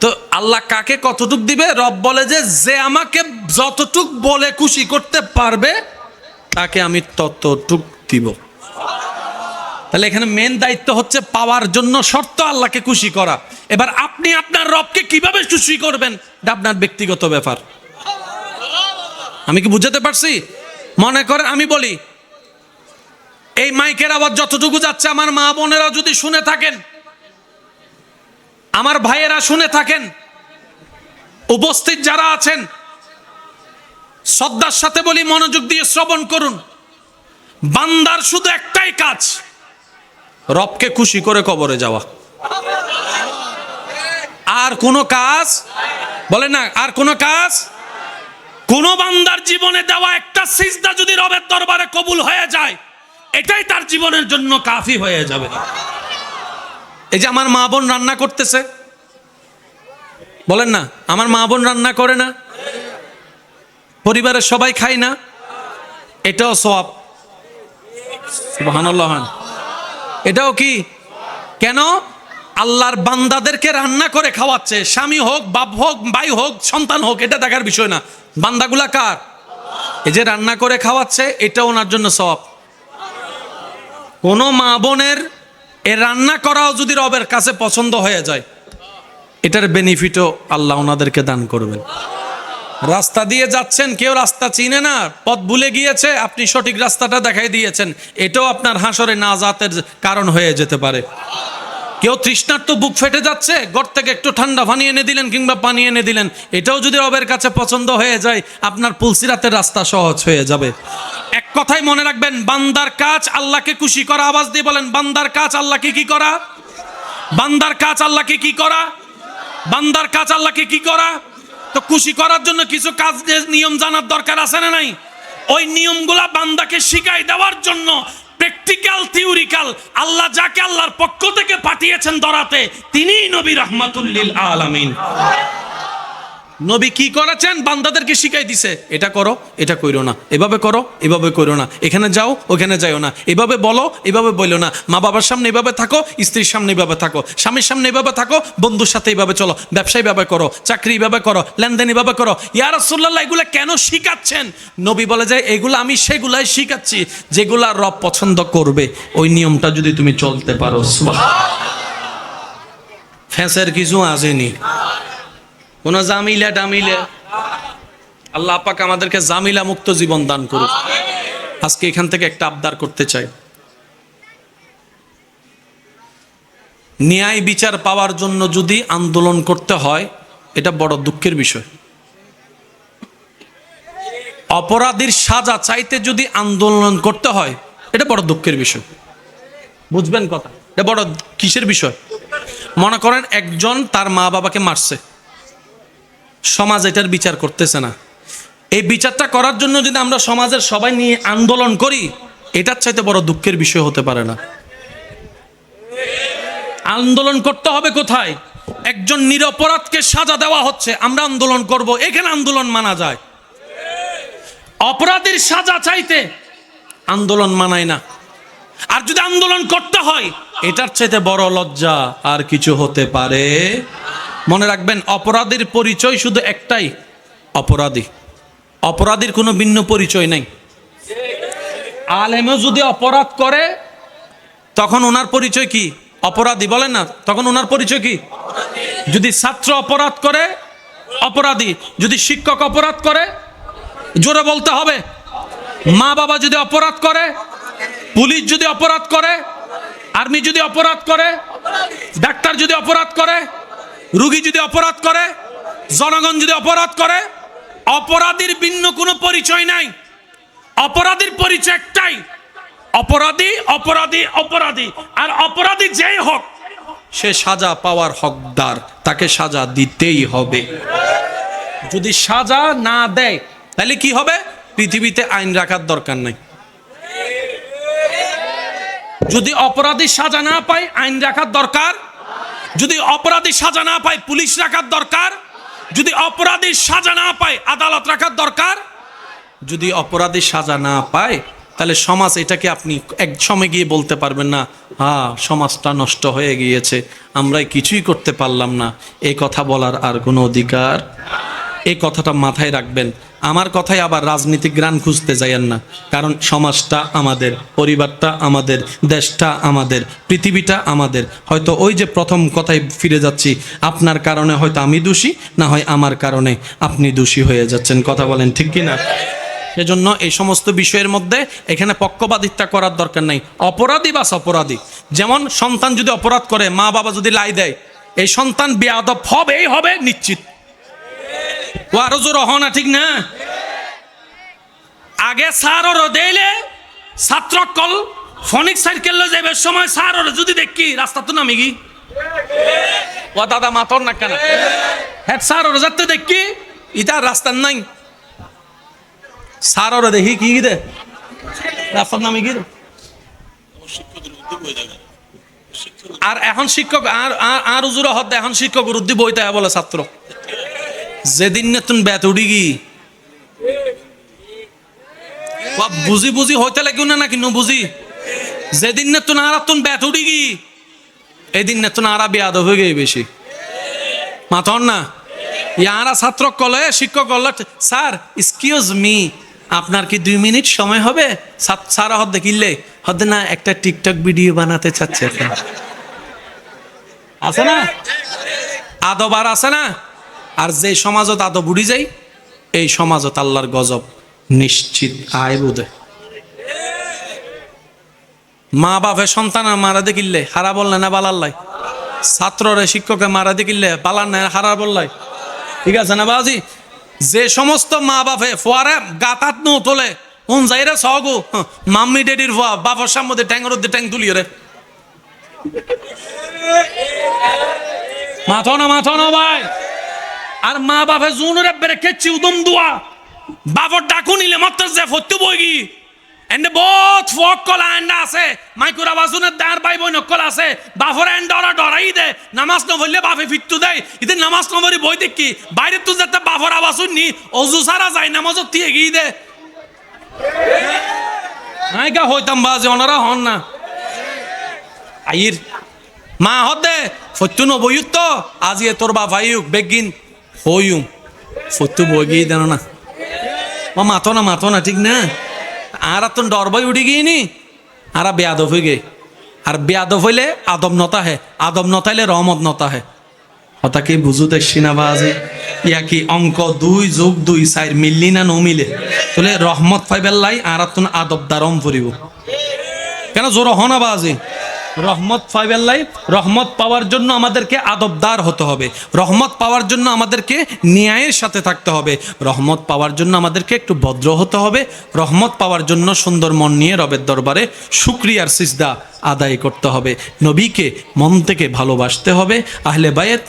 তো আল্লাহ কাকে কতটুক দিবে? রব বলে যে আমাকে যতটুক বলে খুশি করতে পারবে তাকে আমি ততটুক দিব। তাহলে এখানে মেন দায়িত্ব হচ্ছে পাওয়ার জন্য শর্ত আল্লাহকে খুশি করা। এবার আপনি আপনার রবকে কিভাবে খুশি করবেন এটা আপনার ব্যক্তিগত ব্যাপার। আমি কি বুঝাতে পারছি? মনে করেন আমি বলি, এই মাইকের আওয়াজ যতটুকু যাচ্ছে আমার মা বোনেরা যদি শুনে থাকেন, আমার ভাইয়েরা শুনে থাকেন, উপস্থিত যারা আছেন শ্রদ্ধার সাথে বলি মনোযোগ দিয়ে শ্রবণ করুন। বান্দার শুধু একটাই কাজ, রবকে খুশি করে কবরে যাওয়া। আর কোনো কাজ বলে না, আর কোনো কাজ। কোন বান্দার জীবনে দেওয়া একটা সিজদা যদি রবের দরবারে কবুল হয়ে যায়, এটাই তার জীবনের জন্য কাফি হয়ে যাবে। এই যে আমার মা বোন রান্না করতেছে, বলেন না, আমার মা বোন রান্না করে না, পরিবারের সবাই খায় না, এটাও সওয়াব। সুবহানাল্লাহ। এটাও কি? কেন? আল্লাহর বান্দাদেরকে রান্না করে খাওয়াচ্ছে। স্বামী হোক, বাপ হোক, ভাই হোক, সন্তান হোক, এটা দেখার বিষয় না। বান্দাগুলা কার? এই যে রান্না করে খাওয়াচ্ছে, এটা ওনার জন্য সওয়াব। কোন মা বোনের এ রান্না করাও যদি রবের কাছে পছন্দ হয়ে যায়, এটার বেনিফিটও আল্লাহ ওনাদেরকে দান করবেন। রাস্তা দিয়ে যাচ্ছেন, কেউ রাস্তা চিনে না, পথ ভুলে গিয়েছে, আপনি সঠিক রাস্তাটা দেখাই দিয়েছেন, এটাও আপনার হাসরে নাজাতের কারণ হয়ে যেতে পারে। কেউ তৃষ্ণার্ত বুক ফেটে যাচ্ছে, ঘর থেকে একটু ঠান্ডা পানি এনে দিলেন কিংবা পানি এনে দিলেন, এটাও যদি রবের কাছে পছন্দ হয়ে যায়, আপনার পুলসিরাতের রাস্তা সহজ হয়ে যাবে। এক কথাই মনে রাখবেন, বান্দার কাজ আল্লাহকে খুশি করা। আওয়াজ দিয়ে বলেন, বান্দার কাজ আল্লাহকে কি করা? বান্দার কাজ আল্লাহকে কি করা? বান্দার কাজ আল্লাহকে কি করা? তো খুশি করার জন্য কিছু কাজ নিয়ম জানার দরকার আছে না নাই? ওই নিয়মগুলা বান্দাকে শিখাই দেওয়ার জন্য প্র্যাকটিক্যাল থিওরিক্যাল আল্লাহ যাকে আল্লাহর পক্ষ থেকে পাঠিয়েছেন ধরাতে, তিনিই নবী রাহমাতুল লিল আলামিন। নবী কি করেছেন? বান্দাদেরকে শিখাই দিছে, এটা করো, এটা কইরো না, এভাবে করো, এভাবে কইরো না, এখানে যাও, ওখানে যাইও না, এভাবে বলো, এভাবে বলো না, মা বাবার সামনে এভাবে থাকো, স্ত্রীর সামনে এভাবে থাকো, স্বামীর সামনে এভাবে থাকো, বন্ধুর সাথে এভাবে চলো, ব্যবসা এভাবে করো, চাকরি এভাবে করো, লেনদেন এভাবে করো। ইয়া রাসূলুল্লাহ, এগুলা কেন শিখাচ্ছেন? নবী বলে যে এগুলো আমি সেগুলাই শিখাচ্ছি যেগুলা রব পছন্দ করবে, ওই নিয়মটা যদি তুমি চলতে পারো। ফ্যাঁসের কিছু আসেনি, কোন জামিলা টামিলে। আল্লাহ পাক আমাদেরকে জামিলা মুক্ত জীবন দান করুক। আজকে এখান থেকে একটা আবদার করতে চাই, ন্যায় বিচার পাওয়ার জন্য যদি আন্দোলন করতে হয়, এটা বড় দুঃখের বিষয়। অপরাধীর সাজা চাইতে যদি আন্দোলন করতে হয়, এটা বড় দুঃখের বিষয়। বুঝবেন কথা? এটা বড় কিসের বিষয়? মনে করেন একজন তার মা বাবাকে মারছে, সমাজ এটার বিচার করতেছে না। এই বিচারটা করার জন্য যদি আমরা সমাজের সবাই নিয়ে আন্দোলন করি, এটার চাইতে বড় দুঃখের বিষয় হতে পারে না। আন্দোলন করতে হবে কোথায়? একজন নিরপরাধকে সাজা দেওয়া হচ্ছে, আমরা আন্দোলন করব, এখানে আন্দোলন মানা যায়। অপরাধীর সাজা চাইতে আন্দোলন মানায় না। আর যদি আন্দোলন করতে হয়, এটার চাইতে বড় লজ্জা আর কিছু হতে পারে? মনে রাখবেন, অপরাধীর পরিচয় শুধু একটাই, অপরাধী। অপরাধীর কোনো ভিন্ন পরিচয় নাই। আলেমও যদি অপরাধ করে, তখন ওনার পরিচয় কি? অপরাধী। বলেন না, তখন ওনার পরিচয় কি? যদি ছাত্র অপরাধ করে, অপরাধী। যদি শিক্ষক অপরাধ করে, জোরে বলতে হবে। মা বাবা যদি অপরাধ করে, পুলিশ যদি অপরাধ করে, আর্মি যদি অপরাধ করে, ডাক্তার যদি অপরাধ করে, রোগী যদি অপরাধ করে, জনগণ যদি অপরাধ করে, অপরাধীর ভিন্ন কোনো পরিচয় নাই। অপরাধীর পরিচয় একটাই, অপরাধী, অপরাধী, অপরাধী। আর অপরাধী যেই হোক, সে সাজা পাওয়ার হকদার, তাকে সাজা দিতেই হবে। যদি সাজা না দেয়, তাহলে কি হবে? পৃথিবীতে আইন রাখার দরকার নাই। যদি অপরাধী সাজা না পায়, আইন রাখার দরকার। যদি অপরাধী সাজা না পায়, পুলিশ রাখার দরকার। যদি অপরাধী সাজা না পায়, আদালত রাখার দরকার। যদি অপরাধী সাজা না পায়, তাহলে সমাজ, এটাকে আপনি এক সময় গিয়ে বলতে পারবেন না, হ্যাঁ সমাজটা নষ্ট হয়ে গিয়েছে, আমরাই কিছুই করতে পারলাম না। এই কথা বলার আর কোনো অধিকার? এই কথাটা মাথায় রাখবেন। আমার কথাই আবার রাজনীতিক গ্রান খুঁজতে যাইয়েন না, কারণ সমাজটা আমাদের, পরিবারটা আমাদের, দেশটা আমাদের, পৃথিবীটা আমাদের। হয়তো ওই যে প্রথম কথায় ফিরে যাচ্ছি, আপনার কারণে হয়তো আমি দোষী, না হয় আমার কারণে আপনি দোষী হয়ে যাচ্ছেন। কথা বলেন ঠিক কিনা? সেজন্য এই সমস্ত বিষয়ের মধ্যে এখানে পক্ষপাতিত্ব করার দরকার নাই। অপরাধী বাস অপরাধী। যেমন সন্তান যদি অপরাধ করে, মা বাবা যদি লাই দেয়, এই সন্তান বেয়াদব হবেই হবে নিশ্চিত। ও আরো জোর হও না, ঠিক না? আগে স্যার দেইলে ছাত্র কল ফনিক সাইকেল যাবে সময় স্যার যদি দেখি রাস্তা তো নামি গি, ও দাদা মাতর না কেন, হ্যাঁ স্যার যাতে দেখি ইটা রাস্তার নাই, স্যার দেখি কি দে রাস্তার নামি গি। আর এখন শিক্ষক আর উজুর হদ, এখন শিক্ষক উদ্দি বইতে বলে ছাত্র, যেদিন নতুন ব্যাত উড়ি গি বুঝি বুঝি হইতে লাগিও না, নাকি বুঝি, যেদিন নতুন আর তুন ব্যাত উড়ি গি, এই দিন নতুন আরা বেয়াদ হয়ে গে বেশি মাথন না। ইয়ারা ছাত্র কলে শিক্ষক কল, স্যার এক্সকিউজ মি, আপনার কি 2 মিনিট সময় হবে? স্যার হদ্দে কিনলে হদ্দে না, একটা টিকটক ভিডিও বানাতে চাচ্ছে। আছে না আদবার, আছে না? আর যে সমাজত আদব বুড়ি যাই, এই সমাজত আল্লাহর গজব নিশ্চিত আয় বোধে। মা বাপে সন্তান মারা দেখিলে হারা বললে না বালাল্লাই, ছাত্ররে শিক্ষকে মারা দেখিলে বালার না হারা বললাই, ঠিক আছে না বাজি? যে সমস্ত মা বাপে ফোয়ারে গাতাত নো তোলে, উন যাইরে সগু মাম্মি ডেডির ফোয়া বাপর সামনে ট্যাঙ্গর ট্যাং তুলিয়ে রে মাথো না ভাই। আর মা বাপে জুন রে বেরে কেচি উদম দুয়া বাপর ডাকু নিলে মাত্র যে ফত্তু বইগি এন্ড বহুত ফক কলা এন্ডা আছে মাইকুরা বাজুনের দাঁড় পাই বই নকল আছে বাফর এন্ড ডরাই দে নামাজ ন বললে বাফে ফিট্টু দেয় ইতে নামাজ নবরি বই দেখি বাইরে তুই যাতে বাফর আওয়াজ শুননি অজু সারা যায় নামাজ দিয়ে এগিয়ে দে আইগা হইতাম বাজে ওনারা হন না আইর মা হদে সত্য নবইত তো আজি তোর বাবাইক বেগিন হইম সত্য বই গিয়ে দেন না মাতো না ঠিক না আর তো ডর বই উঠি গিয়ে নি আর বেয়াদব হয়ে গে আর বেয়াদব হইলে আদব নতা হে আদব নতাইলে রহমত নতা হে হতা কি বুঝু দেখছি না বাজে ইয়া কি অঙ্ক 2 যোগ 2 4 মিললি না নমিলে তাহলে রহমত পাইবেল লাই আর তো আদব দারম পড়িব কেন জোর হনা বাজে রহমত পাইবেল্লাই রহমত পাওয়ার জন্য আমাদেরকে আদবদার হতে হবে রহমত পাওয়ার জন্য আমাদেরকে ন্যায়ের সাথে থাকতে হবে রহমত পাওয়ার জন্য আমাদেরকে একটু ভদ্র হতে হবে রহমত পাওয়ার জন্য সুন্দর মন নিয়ে রবের দরবারে শুকরিয়ার সিজদা আদায় করতে হবে নবীকে মন থেকে ভালোবাসতে হবে আহলে বায়েত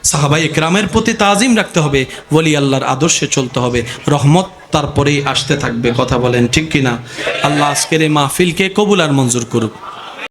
সাহাবাই একরামের প্রতি তাজিম রাখতে হবে ওলি আল্লাহর আদর্শে চলতে হবে রহমত তারপরেই আসতে থাকবে কথা বলেন ঠিক কিনা আল্লাহ আজকের এই মাহফিলকে কবুল আর মঞ্জুর করুক